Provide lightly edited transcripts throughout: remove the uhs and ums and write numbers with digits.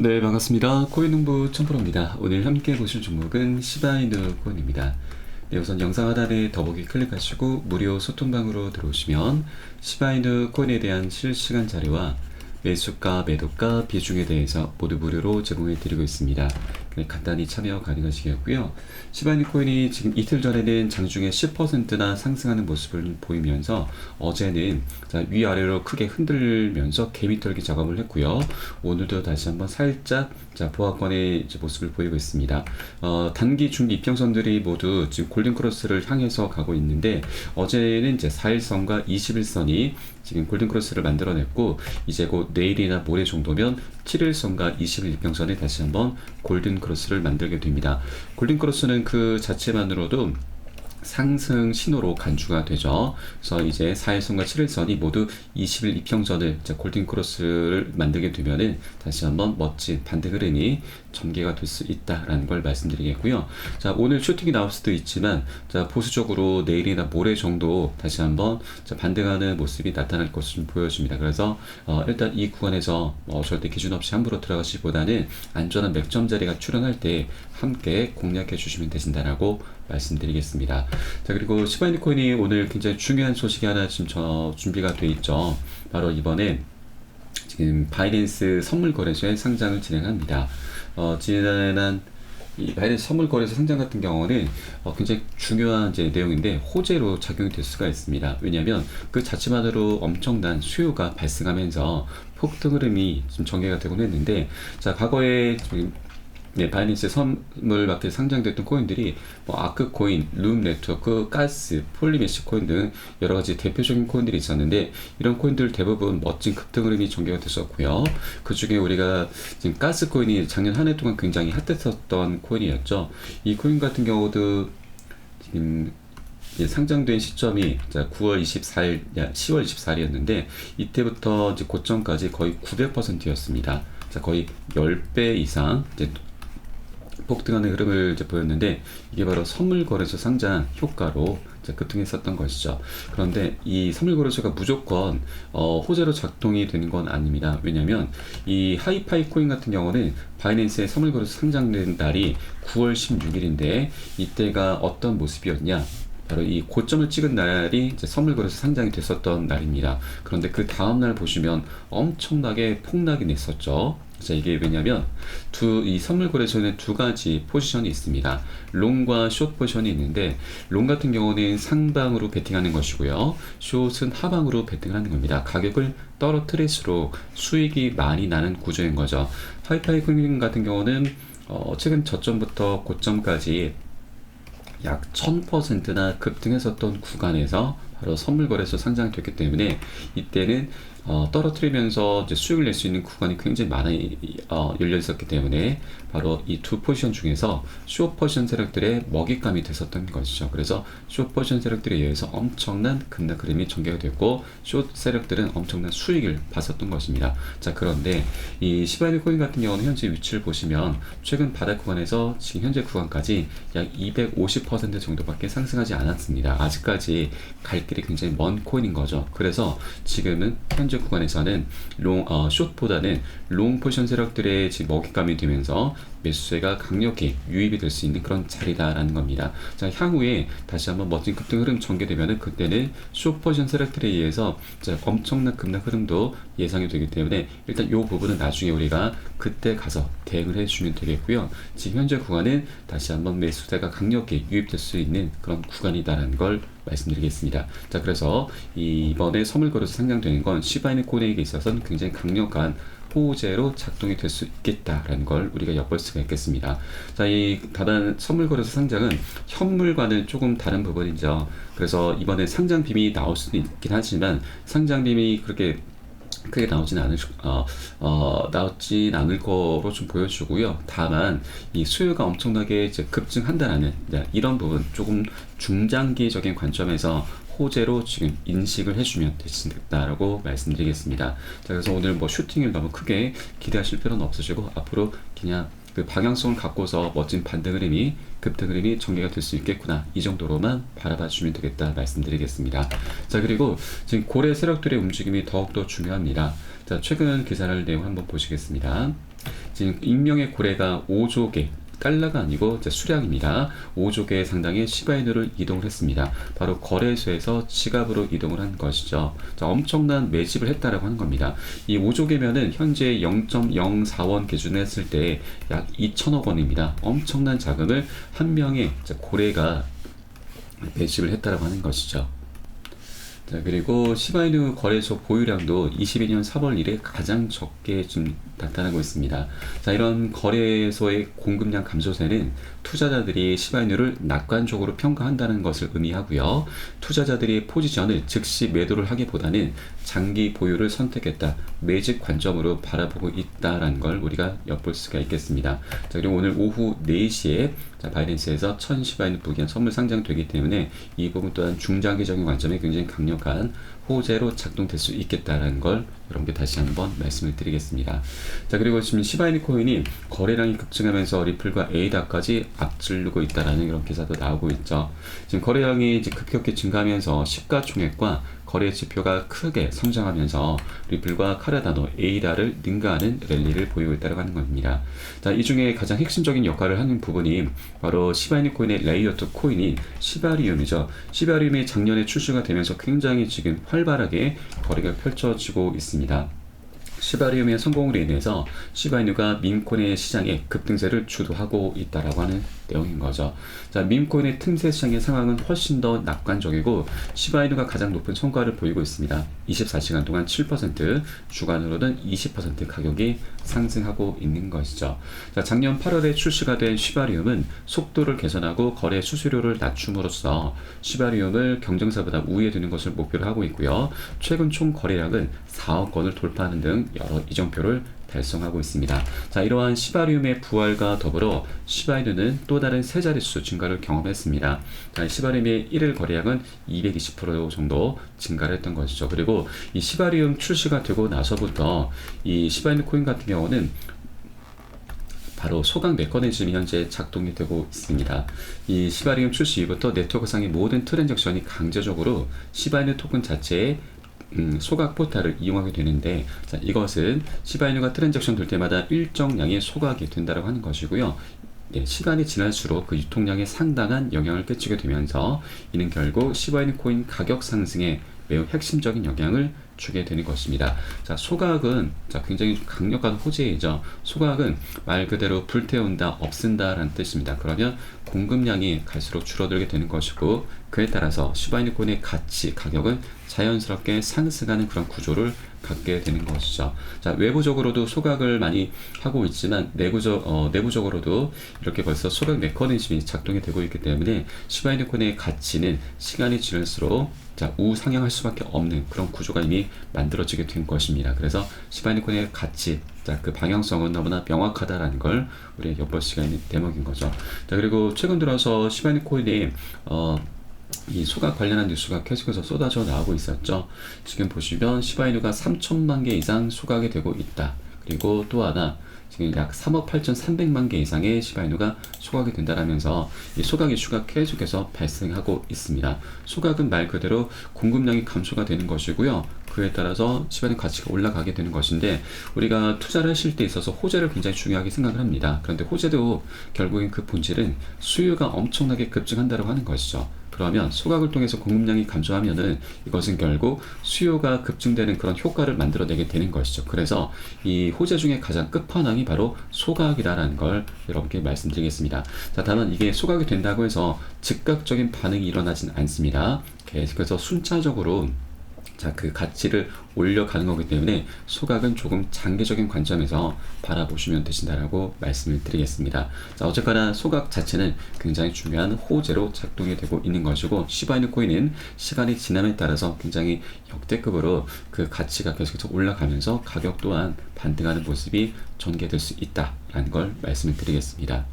네, 반갑습니다. 코인농부 천프로입니다. 오늘 함께 보실 종목은 시바이누 코인입니다. 네, 우선 영상 하단에 더보기 클릭하시고 무료 소통방으로 들어오시면 시바이누 코인에 대한 실시간 자료와 매수가, 매도가, 비중에 대해서 모두 무료로 제공해 드리고 있습니다. 간단히 참여 가능하시겠고요. 시바이누 코인이 지금 이틀 전에는 장중에 10%나 상승하는 모습을 보이면서 어제는 위아래로 크게 흔들면서 개미 털기 작업을 했고요. 오늘도 다시 한번 살짝 보합권의 모습을 보이고 있습니다. 단기, 중기 이평선들이 모두 지금 골든크로스를 향해서 가고 있는데 어제는 이제 4일선과 21선이 지금 골든크로스를 만들어냈고 이제 곧 내일이나 모레 정도면 7일선과 21이평선에 다시 한번 골든크로스를 만들게 됩니다. 골든크로스는 그 자체만으로도 상승 신호로 간주가 되죠. 그래서 이제 4일선과 7일선이 모두 20일 이평선을 골든크로스를 만들게 되면은 다시 한번 멋진 반등 흐름이 전개가 될 수 있다라는 걸 말씀드리겠고요. 자, 오늘 슈팅이 나올 수도 있지만 보수적으로 내일이나 모레 정도 다시 한번 반등하는 모습이 나타날 것을 보여줍니다. 그래서 일단 이 구간에서 절대 기준 없이 함부로 들어가시기보다는 안전한 맥점 자리가 출현할 때 함께 공략해 주시면 되신다라고 말씀드리겠습니다. 자, 그리고 시바이누 코인이 오늘 굉장히 중요한 소식이 하나 지금 준비가 돼 있죠. 바로 이번에 지금 바이낸스 선물 거래소에 상장을 진행합니다. 지난 이 바이낸스 선물 거래소 상장 같은 경우는 굉장히 중요한 이제 내용인데 호재로 작용이 될 수가 있습니다. 왜냐하면 그 자체만으로 엄청난 수요가 발생하면서 폭등 흐름이 좀 전개가 되곤 했는데, 자, 과거에 지금 바이낸스 선물 마켓에 상장됐던 코인들이 아크 코인, 룸 네트워크, 가스, 폴리메시 코인 등 여러 가지 대표적인 코인들이 있었는데 이런 코인들 대부분 멋진 급등 흐름이 전개가 됐었고요. 그 중에 우리가 지금 가스 코인이 작년 한 해 동안 굉장히 핫했었던 코인이었죠. 이 코인 같은 경우도 지금 상장된 시점이 9월 24일, 10월 24일이었는데 이때부터 이제 고점까지 거의 900%였습니다. 거의 10배 이상 폭등하는 흐름을 보였는데 이게 바로 선물거래소 상장 효과로 급등했었던 것이죠. 그런데 이 선물거래소가 무조건 호재로 작동이 되는 건 아닙니다. 왜냐하면 이 하이파이 코인 같은 경우는 바이낸스의 선물거래소 상장된 날이 9월 16일인데 이때가 어떤 모습이었냐? 바로 이 고점을 찍은 날이 선물거래소 상장이 됐었던 날입니다. 그런데 그 다음날 보시면 엄청나게 폭락이 냈었죠. 자, 이게 왜냐면 이 선물거래소에는 두 가지 포지션이 있습니다. 롱과 숏 포지션이 있는데 롱 같은 경우는 상방으로 베팅하는 것이고요. 숏은 하방으로 베팅을 하는 겁니다. 가격을 떨어뜨릴수록 수익이 많이 나는 구조인 거죠. 하이파이 코인 같은 경우는 최근 저점부터 고점까지 약 1000%나 급등했었던 구간에서 바로 선물거래소 상장이 됐기 때문에 이때는 떨어뜨리면서 이제 수익을 낼 수 있는 구간이 굉장히 많이 열려 있었기 때문에 바로 이 두 포지션 중에서 숏 포지션 세력들의 먹잇감이 됐었던 것이죠. 그래서 숏 포지션 세력들에 의해서 엄청난 급락 흐름이 전개가 됐고 숏 세력들은 엄청난 수익을 봤었던 것입니다. 자, 그런데 이 시바이누 코인 같은 경우는 현재 위치를 보시면 최근 바닥 구간에서 지금 현재 구간까지 약 250% 정도밖에 상승하지 않았습니다. 아직까지 갈 길이 굉장히 먼 코인인 거죠. 그래서 지금은 현재 구간에서는 숏보다는 롱 포지션 세력들의 지금 먹잇감이 되면서 매수세가 강력히 유입이 될 수 있는 그런 자리다라는 겁니다. 자, 향후에 다시 한번 멋진 급등 흐름 전개되면은 그때는 숏 포지션 세력들에 의해서 엄청난 급락 흐름도 예상이 되기 때문에 일단 이 부분은 나중에 우리가 그때 가서 대응을 해주시면 되겠고요. 지금 현재 구간은 다시 한번 매수세가 강력히 유입될 수 있는 그런 구간이다라는 걸 말씀드리겠습니다. 자, 그래서 이번에 선물거래소 상장되는 건 시바이누 코인에게 있어서는 굉장히 강력한 호재로 작동이 될 수 있겠다라는 걸 우리가 엿볼 수가 있겠습니다. 자, 이 다만 선물거래소 상장은 현물과는 조금 다른 부분이죠. 그래서 이번에 상장 빔이 나올 수도 있긴 하지만 상장 빔이 그렇게 크게 나오진 않을 거로 좀 보여주고요. 다만 이 수요가 엄청나게 급증한다라는 이런 부분, 조금 중장기적인 관점에서 호재로 지금 인식을 해주면 되신다라고 말씀드리겠습니다. 자, 그래서 오늘 슈팅을 너무 크게 기대하실 필요는 없으시고 앞으로 그냥 그 방향성을 갖고서 멋진 반등 흐름이, 급등 흐름이 전개가 될 수 있겠구나, 이 정도로만 바라봐 주시면 되겠다 말씀드리겠습니다. 자, 그리고 지금 고래 세력들의 움직임이 더욱더 중요합니다. 자, 최근 기사를 내용 한번 보시겠습니다. 지금 익명의 고래가 5조 개, 달러가 아니고 이제 수량입니다. 5조 개 상당의 시바이누를 이동을 했습니다. 바로 거래소에서 지갑으로 이동을 한 것이죠. 자, 엄청난 매집을 했다라고 하는 겁니다. 이 5조 개면은 현재 0.04원 기준으로 했을 때 약 2천억 원입니다. 엄청난 자금을 한 명의 고래가 매집을 했다라고 하는 것이죠. 자, 그리고 시바이누 거래소 보유량도 22년 3월 이래 가장 적게 좀 나타나고 있습니다. 자, 이런 거래소의 공급량 감소세는 투자자들이 시바이누를 낙관적으로 평가한다는 것을 의미하고요. 투자자들이 포지션을 즉시 매도를 하기보다는 장기 보유를 선택했다, 매집 관점으로 바라보고 있다라는 걸 우리가 엿볼 수가 있겠습니다. 자, 그리고 오늘 오후 4시에 바이낸스에서 1000 시바이누 부기한 선물 상장되기 때문에 이 부분 또한 중장기적인 관점에 굉장히 강력한 호재로 작동될 수 있겠다라는 걸 여러분께 다시 한번 말씀을 드리겠습니다. 자, 그리고 지금 시바이누 코인이 거래량이 급증하면서 리플과 에이다까지 앞지르고 있다라는 이런 기사도 나오고 있죠. 지금 거래량이 이제 급격히 증가하면서 시가총액과 거래 지표가 크게 성장하면서 리플과 카르다노, 에이다를 능가하는 랠리를 보이고 있다고 하는 겁니다. 자, 이 중에 가장 핵심적인 역할을 하는 부분이 바로 시바이누 코인의 레이어 2 코인인 시바리움이죠. 시바리움이 작년에 출시가 되면서 굉장히 지금 활발하게 거래가 펼쳐지고 있습니다. 시바리움의 성공으로 인해서 시바이누가 밈코인의 시장에 급등세를 주도하고 있다라고 하는 내용인 거죠. 자, 밈코인의 틈새 시장의 상황은 훨씬 더 낙관적이고 시바이누가 가장 높은 성과를 보이고 있습니다. 24시간 동안 7%, 주간으로는 20% 가격이 상승하고 있는 것이죠. 자, 작년 8월에 출시가 된 시바리움은 속도를 개선하고 거래 수수료를 낮춤으로써 시바리움을 경쟁사보다 우위에 두는 것을 목표로 하고 있고요. 최근 총 거래량은 4억 건을 돌파하는 등 여러 이정표를 달성하고 있습니다. 자, 이러한 시바리움의 부활과 더불어 시바이누는 또 다른 세 자릿수 증가를 경험했습니다. 자, 시바리움의 1일 거래량은 220% 정도 증가를 했던 것이죠. 그리고 이 시바리움 출시가 되고 나서부터 이 시바이누 코인 같은 경우는 바로 소각 메커니즘이 현재 작동이 되고 있습니다. 이 시바리움 출시 이후부터 네트워크상의 모든 트랜잭션이 강제적으로 시바이누 토큰 자체에 소각 포탈을 이용하게 되는데, 자, 이것은 시바이누가 트랜잭션 될 때마다 일정량의 소각이 된다고 하는 것이고요. 네, 시간이 지날수록 그 유통량에 상당한 영향을 끼치게 되면서 이는 결국 시바이누 코인 가격 상승에 매우 핵심적인 영향을 주게 되는 것입니다. 자, 소각은 굉장히 강력한 호재이죠. 소각은 말 그대로 불태운다, 없앤다 라는 뜻입니다. 그러면 공급량이 갈수록 줄어들게 되는 것이고, 그에 따라서 시바이누 코인의 가치, 가격은 자연스럽게 상승하는 그런 구조를 갖게 되는 것이죠. 자, 외부적으로도 소각을 많이 하고 있지만 내부적으로도 이렇게 벌써 소각 메커니즘이 작동이 되고 있기 때문에 시바이누 코인의 가치는 시간이 지날수록 우상향할 수밖에 없는 그런 구조가 이미 만들어지게 된 것입니다. 그래서 시바이누 코인의 가치, 그 방향성은 너무나 명확하다라는 걸 우리가 엿볼 수가 있는 대목인 거죠. 자, 그리고 최근 들어서 시바이누 코인이 이 소각 관련한 뉴스가 계속해서 쏟아져 나오고 있었죠. 지금 보시면 시바이누가 3천만 개 이상 소각이 되고 있다. 그리고 또 하나, 지금 약 3억 8,300만 개 이상의 시바이누가 소각이 된다라면서 이 소각 이슈가 계속해서 발생하고 있습니다. 소각은 말 그대로 공급량이 감소가 되는 것이고요. 그에 따라서 시바이누 가치가 올라가게 되는 것인데, 우리가 투자를 하실 때 있어서 호재를 굉장히 중요하게 생각을 합니다. 그런데 호재도 결국엔 그 본질은 수요가 엄청나게 급증한다고 하는 것이죠. 그러면 소각을 통해서 공급량이 감소하면은 이것은 결국 수요가 급증되는 그런 효과를 만들어내게 되는 것이죠. 그래서 이 호재 중에 가장 끝판왕이 바로 소각이다라는 걸 여러분께 말씀드리겠습니다. 자, 다만 이게 소각이 된다고 해서 즉각적인 반응이 일어나진 않습니다. 계속해서 순차적으로 그 가치를 올려가는 거기 때문에 소각은 조금 장기적인 관점에서 바라보시면 되신다라고 말씀을 드리겠습니다. 자, 어쨌거나 소각 자체는 굉장히 중요한 호재로 작동이 되고 있는 것이고, 시바이누 코인은 시간이 지남에 따라서 굉장히 역대급으로 그 가치가 계속해서 올라가면서 가격 또한 반등하는 모습이 전개될 수 있다라는 걸 말씀을 드리겠습니다.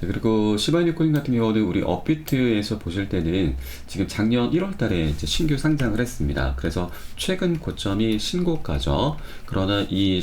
자, 그리고 시바이누 코인 같은 경우는 우리 업비트에서 보실 때는 지금 작년 1월 달에 이제 신규 상장을 했습니다. 그래서 최근 고점이 신고가죠. 그러나 이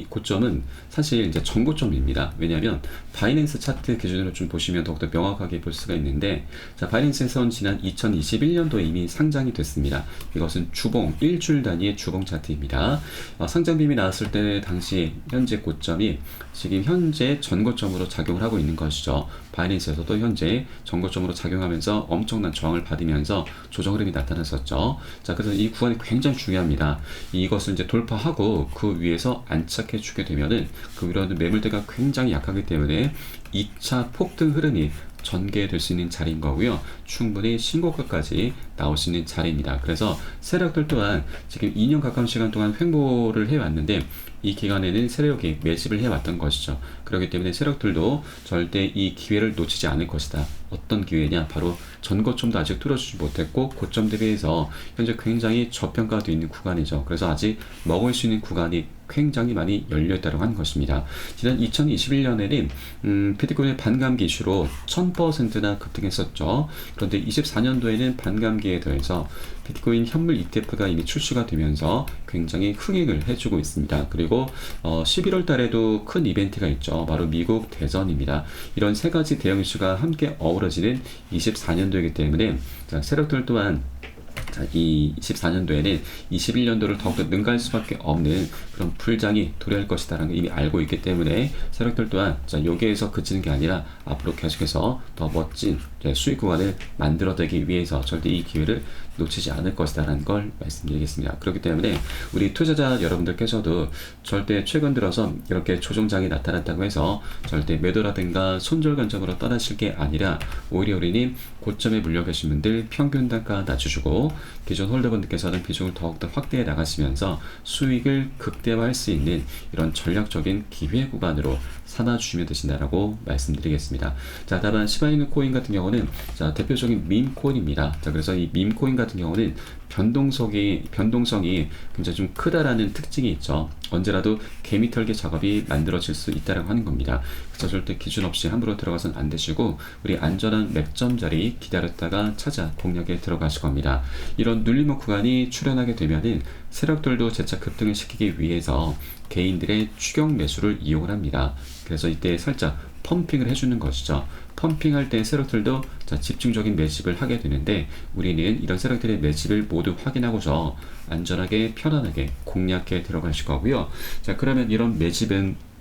고점은 사실 이제 전고점입니다. 왜냐하면 바이낸스 차트 기준으로 좀 보시면 더욱더 명확하게 볼 수가 있는데, 자, 바이낸스에서는 지난 2021년도에 이미 상장이 됐습니다. 이것은 주봉, 일주일 단위의 주봉 차트입니다. 상장 빔이 나왔을 때 당시 현재 고점이 지금 현재 전고점으로 작용을 하고 있는 것이죠. 바이낸스에서도 현재 전고점으로 작용하면서 엄청난 저항을 받으면서 조정 흐름이 나타났었죠. 자, 그래서 이 구간이 굉장히 중요합니다. 이것을 이제 돌파하고 그 위에서 안착해 주게 되면은 그 위로는 매물대가 굉장히 약하기 때문에 2차 폭등 흐름이 전개될 수 있는 자리인 거고요. 충분히 신고가까지 나올 수 있는 자리입니다. 그래서 세력들 또한 지금 2년 가까운 시간 동안 횡보를 해왔는데 이 기간에는 세력이 매집을 해왔던 것이죠. 그렇기 때문에 세력들도 절대 이 기회를 놓치지 않을 것이다. 어떤 기회냐? 바로 전고점도 아직 뚫어주지 못했고 고점 대비해서 현재 굉장히 저평가되어 있는 구간이죠. 그래서 아직 먹을 수 있는 구간이 굉장히 많이 열려있다고 하는 것입니다. 지난 2021년에는 비트코인의 반감기 이슈로 1000%나 급등했었죠. 그런데 24년도에는 반감기에 더해서 비트코인 현물 ETF가 이미 출시가 되면서 굉장히 흥행을 해주고 있습니다. 그리고 11월 달에도 큰 이벤트가 있죠. 바로 미국 대선입니다. 이런 세 가지 대형 이슈가 함께 어우러지는 24년도이기 때문에 세력들 또한 이 24년도에는 21년도를 더욱더 능가할 수밖에 없는 그런 불장이 도래할 것이다라는 걸 이미 알고 있기 때문에 세력들 또한 여기에서 그치는 게 아니라 앞으로 계속해서 더 멋진 수익 구간을 만들어내기 위해서 절대 이 기회를 놓치지 않을 것이다라는 걸 말씀드리겠습니다. 그렇기 때문에 우리 투자자 여러분들께서도 절대 최근 들어서 이렇게 조정장이 나타났다고 해서 절대 매도라든가 손절 관점으로 떠나실 게 아니라 오히려 우리는 고점에 물려 계신 분들 평균 단가 낮춰주고 기존 홀더분들께서는 비중을 더욱더 확대해 나가시면서 수익을 극대화할 수 있는 이런 전략적인 기회 구간으로 삼아주시면 되신다라고 말씀드리겠습니다. 자, 다만 시바이누 코인 같은 경우는 대표적인 밈 코인입니다. 자, 그래서 이 밈 코인 같은 경우는 변동성이 굉장히 좀 크다라는 특징이 있죠. 언제라도 개미털기 작업이 만들어질 수 있다라고 하는 겁니다. 그래서 절대 기준 없이 함부로 들어가서는 안 되시고 우리 안전한 맥점 자리 기다렸다가 찾아 공략에 들어가실 겁니다. 이런 눌림목 구간이 출현하게 되면은 세력들도 재차 급등을 시키기 위해서 개인들의 추격 매수를 이용을 합니다. 그래서 이때 살짝 펌핑을 해주는 것이죠. 펌핑할 때 세력들도 집중적인 매집을 하게 되는데 우리는 이런 세력들의 매집을 모두 확인하고서 안전하게 편안하게 공략해 들어가실 거고요. 자, 그러면 이런 매집은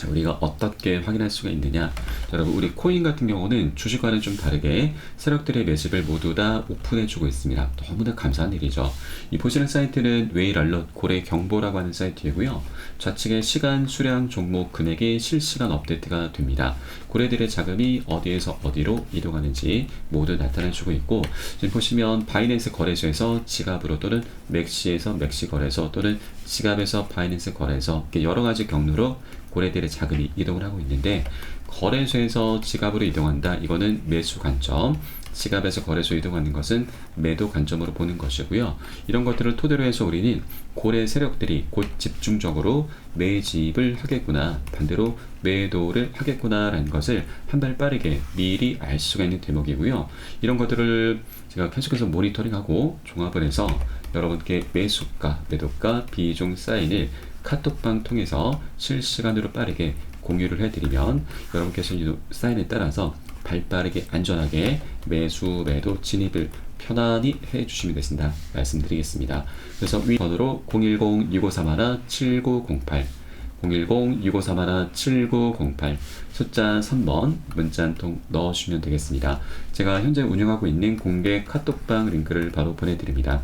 우리가 어떻게 확인할 수가 있느냐? 여러분, 우리 코인 같은 경우는 주식과는 좀 다르게 세력들의 매집을 모두 다 오픈해주고 있습니다. 너무나 감사한 일이죠. 이 보시는 사이트는 웨일 알럿 고래 경보라고 하는 사이트이고요. 좌측에 시간, 수량, 종목, 금액이 실시간 업데이트가 됩니다. 고래들의 자금이 어디에서 어디로 이동하는지 모두 나타내주고 있고, 지금 보시면 바이낸스 거래소에서 지갑으로 또는 맥시에서 맥시 거래소 또는 지갑에서 바이낸스 거래소, 이렇게 여러 가지 경로로 고래들의 자금이 이동을 하고 있는데, 거래소에서 지갑으로 이동한다. 이거는 매수 관점. 지갑에서 거래소 이동하는 것은 매도 관점으로 보는 것이고요. 이런 것들을 토대로 해서 우리는 고래 세력들이 곧 집중적으로 매집을 하겠구나, 반대로 매도를 하겠구나 라는 것을 한 발 빠르게 미리 알 수가 있는 대목이고요. 이런 것들을 제가 계속해서 모니터링하고 종합을 해서 여러분께 매수가, 매도가, 비중 사인을 카톡방 통해서 실시간으로 빠르게 공유를 해드리면 여러분께서 이 사인에 따라서 발빠르게 안전하게 매수, 매도, 진입을 편안히 해주시면 되신다 말씀드리겠습니다. 그래서 위 번호로 010-6531-7908 010-6531-7908 숫자 3번 문자 한 통 넣어주시면 되겠습니다. 제가 현재 운영하고 있는 공개 카톡방 링크를 바로 보내드립니다.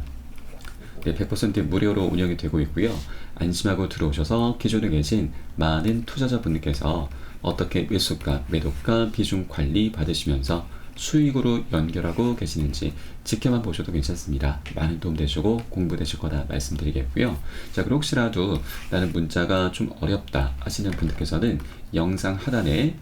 100% 무료로 운영이 되고 있고요. 안심하고 들어오셔서 기존에 계신 많은 투자자분들께서 어떻게 매수가, 매도가, 비중 관리 받으시면서 수익으로 연결하고 계시는지 지켜만 보셔도 괜찮습니다. 많은 도움 되시고 공부 되실 거다 말씀드리겠고요. 자, 그리고 혹시라도 나는 문자가 좀 어렵다 하시는 분들께서는 영상 하단에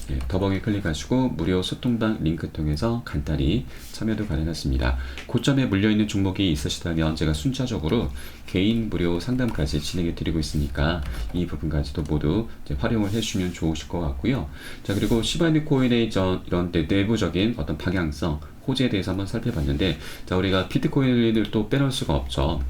예, 더보기 클릭하시고 무료 소통방 링크 통해서 간단히 참여도 가능하십니다. 고점에 물려있는 종목이 있으시다면 제가 순차적으로 개인 무료 상담까지 진행해 드리고 있으니까 이 부분까지도 모두 이제 활용을 해주시면 좋으실 것 같고요. 자, 그리고 시바이누 코인의 이런 내부적인 어떤 방향성, 호재에 대해서 한번 살펴봤는데, 자, 우리가 비트코인을 또 빼놓을 수가 없죠.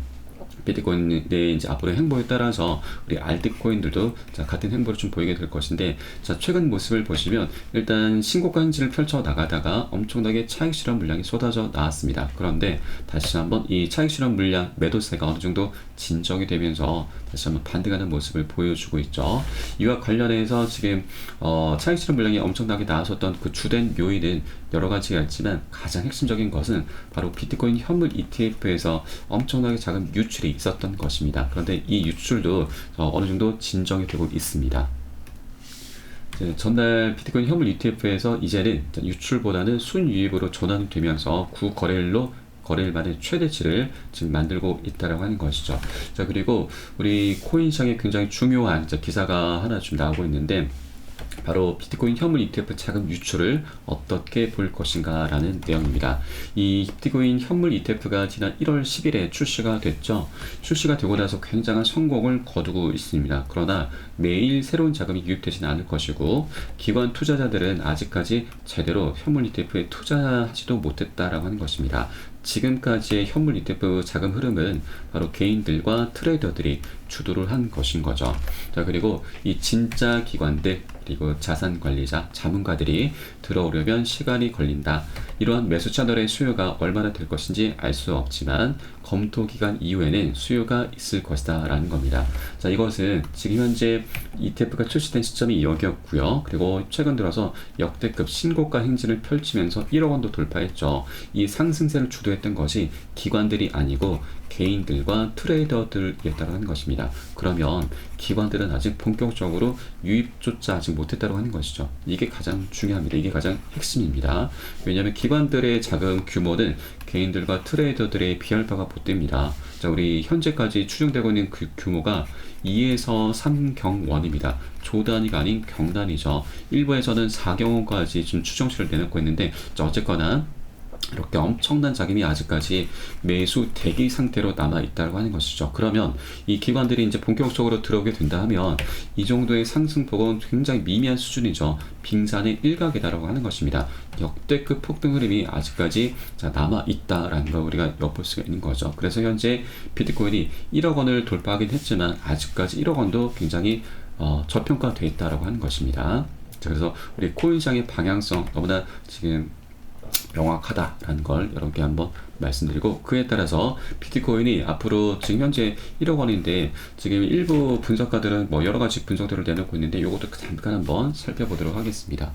비트코인의 이제 앞으로 행보에 따라서 우리 알트코인들도 자, 같은 행보를 좀 보이게 될 것인데, 자, 최근 모습을 보시면 일단 신고가 행진을 펼쳐 나가다가 엄청나게 차익 실현 물량이 쏟아져 나왔습니다. 그런데 다시 한번 이 차익 실현 물량 매도세가 어느 정도 진정이 되면서 다시 한번 반등하는 모습을 보여주고 있죠. 이와 관련해서 지금 차익 실현 물량이 엄청나게 나왔었던 그 주된 요인은 여러 가지가 있지만 가장 핵심적인 것은 바로 비트코인 현물 ETF에서 엄청나게 작은 유출이 있었던 것입니다. 그런데 이 유출도 어느 정도 진정이 되고 있습니다. 전날 비트코인 현물 ETF에서 이제는 유출보다는 순유입으로 전환이 되면서 거래일만의 최대치를 지금 만들고 있다라고 하는 것이죠. 자, 그리고 우리 코인 시장에 굉장히 중요한 기사가 하나 좀 나오고 있는데, 바로 비트코인 현물 ETF 자금 유출을 어떻게 볼 것인가 라는 내용입니다. 이 비트코인 현물 ETF가 지난 1월 10일에 출시가 됐죠. 출시가 되고 나서 굉장한 성공을 거두고 있습니다. 그러나 매일 새로운 자금이 유입되지는 않을 것이고, 기관 투자자들은 아직까지 제대로 현물 ETF에 투자하지도 못했다라고 하는 것입니다. 지금까지의 현물 ETF 자금 흐름은 바로 개인들과 트레이더들이 주도를 한 것인 거죠. 자, 그리고 이 진짜 기관들, 그리고 자산 관리자, 자문가들이 들어오려면 시간이 걸린다. 이러한 매수 채널의 수요가 얼마나 될 것인지 알 수 없지만 검토 기간 이후에는 수요가 있을 것이다 라는 겁니다. 자, 이것은 지금 현재 ETF가 출시된 시점이 여기였고요. 그리고 최근 들어서 역대급 신고가 행진을 펼치면서 1억 원도 돌파했죠. 이 상승세를 주도했던 것이 기관들이 아니고 개인들과 트레이더들이었다는 것입니다. 그러면 기관들은 아직 본격적으로 유입조차 아직 못했다고 하는 것이죠. 이게 가장 중요합니다. 이게 가장 핵심입니다. 왜냐하면 기관들의 자금 규모는 개인들과 트레이더들에 비할 바가 못됩니다. 자, 우리 현재까지 추정되고 있는 그 규모가 2에서 3경원입니다. 조 단위가 아닌 경단위죠. 일부에서는 4경원까지 좀 추정치를 내놓고 있는데, 자, 어쨌거나 이렇게 엄청난 자금이 아직까지 매수 대기 상태로 남아있다고 하는 것이죠. 그러면 이 기관들이 이제 본격적으로 들어오게 된다 하면 이 정도의 상승폭은 굉장히 미미한 수준이죠. 빙산의 일각이다라고 하는 것입니다. 역대급 폭등 흐름이 아직까지 남아있다라는 걸 우리가 엿볼 수가 있는 거죠. 그래서 현재 비트코인이 1억 원을 돌파하긴 했지만 아직까지 1억 원도 굉장히 저평가되어 있다라고 하는 것입니다. 그래서 우리 코인 시장의 방향성 너무나 지금 명확하다라는 걸 여러분께 한번 말씀드리고, 그에 따라서 비트코인이 앞으로 지금 현재 1억 원인데 지금 일부 분석가들은 뭐 여러 가지 분석들을 내놓고 있는데 이것도 잠깐 한번 살펴보도록 하겠습니다.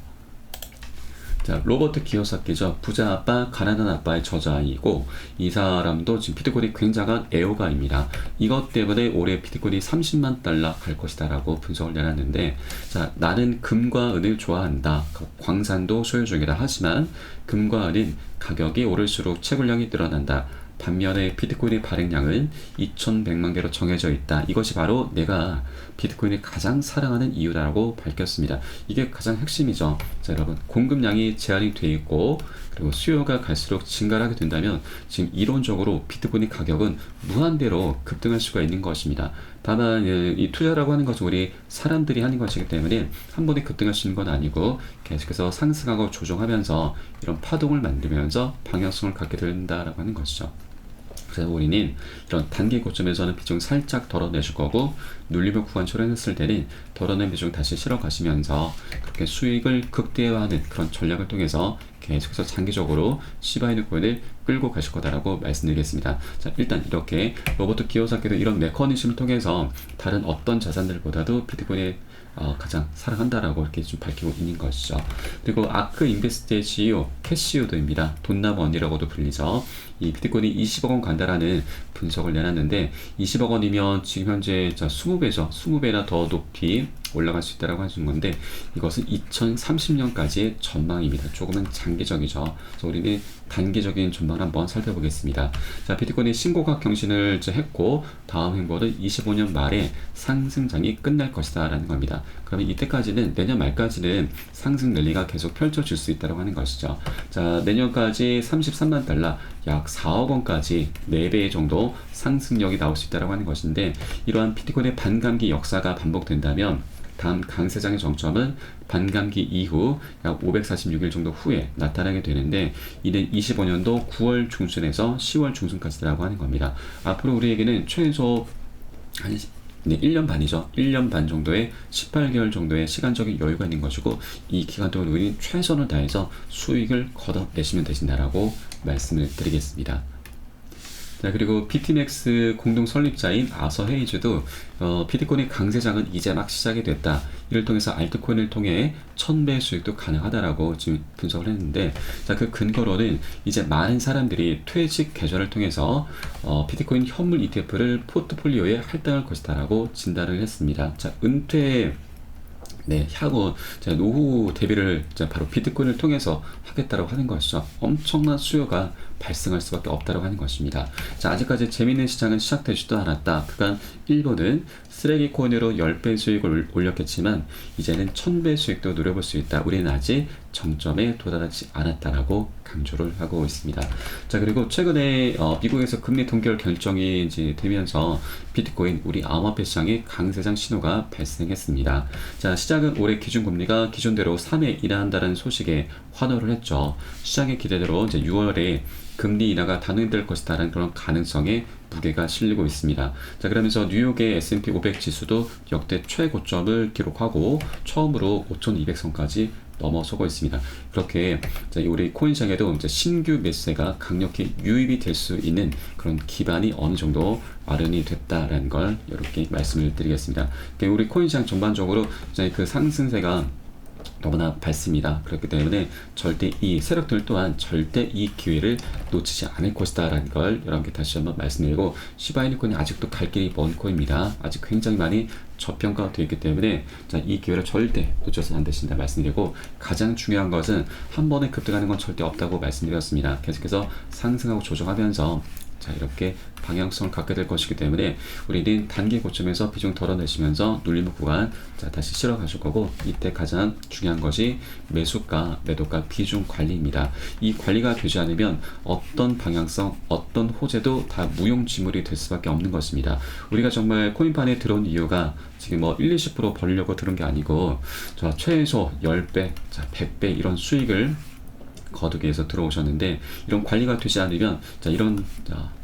자, 로버트 기요사키죠. 부자 아빠, 가난한 아빠의 저자이고, 이 사람도 지금 비트코인이 굉장한 애호가입니다. 이것 때문에 올해 비트코인이 30만 달러 갈 것이다 라고 분석을 내놨는데, 자, 나는 금과 은을 좋아한다. 광산도 소유 중이다. 하지만 금과 은은 가격이 오를수록 채굴량이 늘어난다. 반면에 비트코인의 발행량은 2100만 개로 정해져 있다. 이것이 바로 내가 비트코인을 가장 사랑하는 이유다라고 밝혔습니다. 이게 가장 핵심이죠. 자, 여러분, 공급량이 제한이 되어 있고 그리고 수요가 갈수록 증가를 하게 된다면 지금 이론적으로 비트코인의 가격은 무한대로 급등할 수가 있는 것입니다. 다만 이 투자라고 하는 것은 우리 사람들이 하는 것이기 때문에 한 번에 급등할 수 있는 건 아니고 계속해서 상승하고 조정하면서 이런 파동을 만들면서 방향성을 갖게 된다라고 하는 것이죠. 그래서 우리는 이런 단기 고점에서는 비중 살짝 덜어내줄 거고, 눌림목 구간 초래했을 때는 덜어낸 비중 다시 실어 가시면서 그렇게 수익을 극대화하는 그런 전략을 통해서 계속해서 장기적으로 시바이누 코인을 끌고 가실 거다라고 말씀드리겠습니다. 자, 일단 이렇게 로버트 기요사키도 이런 메커니즘을 통해서 다른 어떤 자산들보다도 비트코인에 가장 사랑한다라고 이렇게 좀 밝히고 있는 것이죠. 그리고 아크 인베스트의 CEO 캐시우드입니다. 돈나머니라고도 불리죠. 이 비트코인이 20억 원 간다라는 분석을 내놨는데, 20억 원이면 지금 현재 20배죠. 20배나 더 높이 올라갈 수 있다고 하시는 건데, 이것은 2030년까지의 전망입니다. 조금은 장기적이죠. 그래서 우리는 단기적인 전망을 한번 살펴보겠습니다. 자, 비트코인이 신고가 경신을 이제 했고, 다음 행보는 25년 말에 상승장이 끝날 것이다 라는 겁니다. 그러면 이때까지는, 내년 말까지는 상승 랠리가 계속 펼쳐질 수 있다고 하는 것이죠. 자, 내년까지 33만 달러, 약 4억 원까지 4배 정도 상승력이 나올 수 있다고 하는 것인데, 이러한 비트코인의 반감기 역사가 반복된다면 다음 강세장의 정점은 반감기 이후 약 546일 정도 후에 나타나게 되는데, 이는 25년도 9월 중순에서 10월 중순까지라고 하는 겁니다. 앞으로 우리에게는 최소 한 1년 반이죠. 1년 반 정도의 18개월 정도의 시간적인 여유가 있는 것이고, 이 기간 동안 우리는 최선을 다해서 수익을 걷어내시면 되신다라고 말씀을 드리겠습니다. 자, 그리고 BTMX 공동 설립자인 아서 헤이즈도 비트코인의 강세장은 이제 막 시작이 됐다. 이를 통해서 알트코인을 통해 1000배 수익도 가능하다라고 지금 분석을 했는데, 자, 그 근거로는 이제 많은 사람들이 퇴직 계좌를 통해서 비트코인 현물 ETF를 포트폴리오에 할당할 것이다라고 진단을 했습니다. 자, 은퇴 향후 노후 대비를 바로 비트코인을 통해서 하겠다라고 하는 것이죠. 엄청난 수요가 발생할 수밖에 없다고 하는 것입니다. 자, 아직까지 재미있는 시장은 시작되지도 않았다. 그간 일본은 쓰레기 코인으로 10배 수익을 올렸겠지만 이제는 1000배 수익도 노려볼 수 있다. 우리는 아직 정점에 도달하지 않았다라고 강조를 하고 있습니다. 자, 그리고 최근에 미국에서 금리 동결 결정이 이제 되면서 비트코인, 우리 암호화폐 시장에 강세장 신호가 발생했습니다. 자, 시장은 올해 기준금리가 기존대로 3회 인하한다는 소식에 환호를 했죠. 시장의 기대대로 이제 6월에 금리 인하가 단행될 것이다라는 그런 가능성에 무게가 실리고 있습니다. 자, 그러면서 뉴욕의 S&P 500 지수도 역대 최고점을 기록하고 처음으로 5,200선까지 넘어서고 있습니다. 그렇게 우리 코인 시장에도 이제 신규 매수세가 강력히 유입이 될 수 있는 그런 기반이 어느 정도 마련이 됐다라는 걸 이렇게 말씀을 드리겠습니다. 우리 코인 시장 전반적으로 그 상승세가 너무나 밝습니다. 그렇기 때문에 절대 이 세력들 또한 절대 이 기회를 놓치지 않을 것이다 라는 걸 여러분께 다시 한번 말씀드리고, 시바이누 코인이 아직도 갈 길이 먼 코인입니다. 아직 굉장히 많이 저평가되어 있기 때문에 이 기회를 절대 놓쳐서는 안 되신다 말씀드리고, 가장 중요한 것은 한 번에 급등하는 건 절대 없다고 말씀드렸습니다. 계속해서 상승하고 조정하면서 이렇게 방향성을 갖게 될 것이기 때문에 우리는 단기 고점에서 비중 덜어내시면서 눌림목 구간 다시 실어 가실 거고, 이때 가장 중요한 것이 매수가, 매도가 비중 관리입니다. 이 관리가 되지 않으면 어떤 방향성, 어떤 호재도 다 무용지물이 될 수밖에 없는 것입니다. 우리가 정말 코인판에 들어온 이유가 지금 1, 20% 벌려고 들은 게 아니고, 최소 10배, 100배 이런 수익을 거두기 위해서 들어오셨는데, 이런 관리가 되지 않으면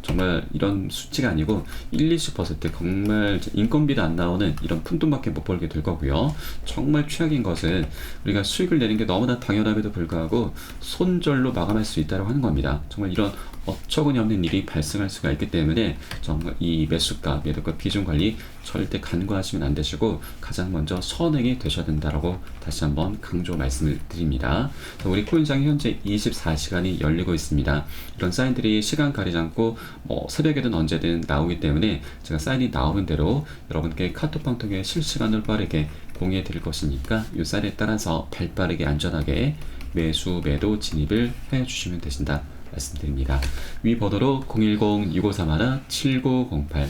정말 이런 수치가 아니고 1, 20% 정말 인건비도 안 나오는 이런 푼돈밖에 못 벌게 될 거고요. 정말 최악인 것은 우리가 수익을 내는 게 너무나 당연함에도 불구하고 손절로 마감할 수 있다고 하는 겁니다. 정말 이런 어처구니 없는 일이 발생할 수가 있기 때문에 정말 이 매수가, 매도가 비중 관리 절대 간과하시면 안 되시고, 가장 먼저 선행이 되셔야 된다라고 다시 한번 강조 말씀을 드립니다. 우리 코인장이 현재 24시간이 열리고 있습니다. 이런 사인들이 시간 가리지 않고 새벽에든 언제든 나오기 때문에 제가 사인이 나오는 대로 여러분께 카톡방 통해 실시간으로 빠르게 공유해 드릴 것이니까 이 사인에 따라서 발빠르게 안전하게 매수, 매도 진입을 해 주시면 되신다 말씀드립니다. 위 번호로 010-6531-7908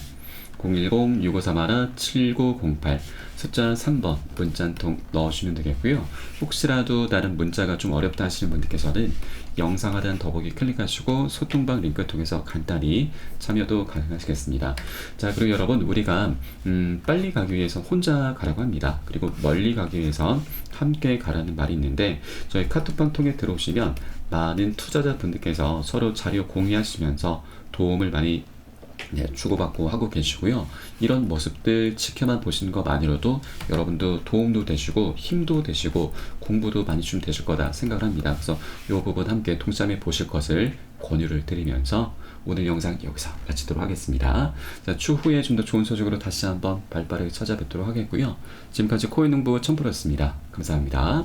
010-6531-7908 숫자 3번 문자 한 통 넣어주시면 되겠고요. 혹시라도 다른 문자가 좀 어렵다 하시는 분들께서는 영상 하단 더보기 클릭하시고 소통방 링크 통해서 간단히 참여도 가능하시겠습니다. 자, 그리고 여러분, 우리가 빨리 가기 위해서 혼자 가라고 합니다. 그리고 멀리 가기 위해서 함께 가라는 말이 있는데, 저희 카톡방 통해 들어오시면 많은 투자자분들께서 서로 자료 공유하시면서 도움을 많이 주고받고 하고 계시고요. 이런 모습들 지켜만 보시는 것만으로도 여러분도 도움도 되시고 힘도 되시고 공부도 많이 좀 되실 거다 생각을 합니다. 그래서 이 부분 함께 동참해 보실 것을 권유를 드리면서 오늘 영상 여기서 마치도록 하겠습니다. 자, 추후에 좀 더 좋은 소식으로 다시 한번 발빠르게 찾아뵙도록 하겠고요. 지금까지 코인농부 첨프로였습니다. 감사합니다.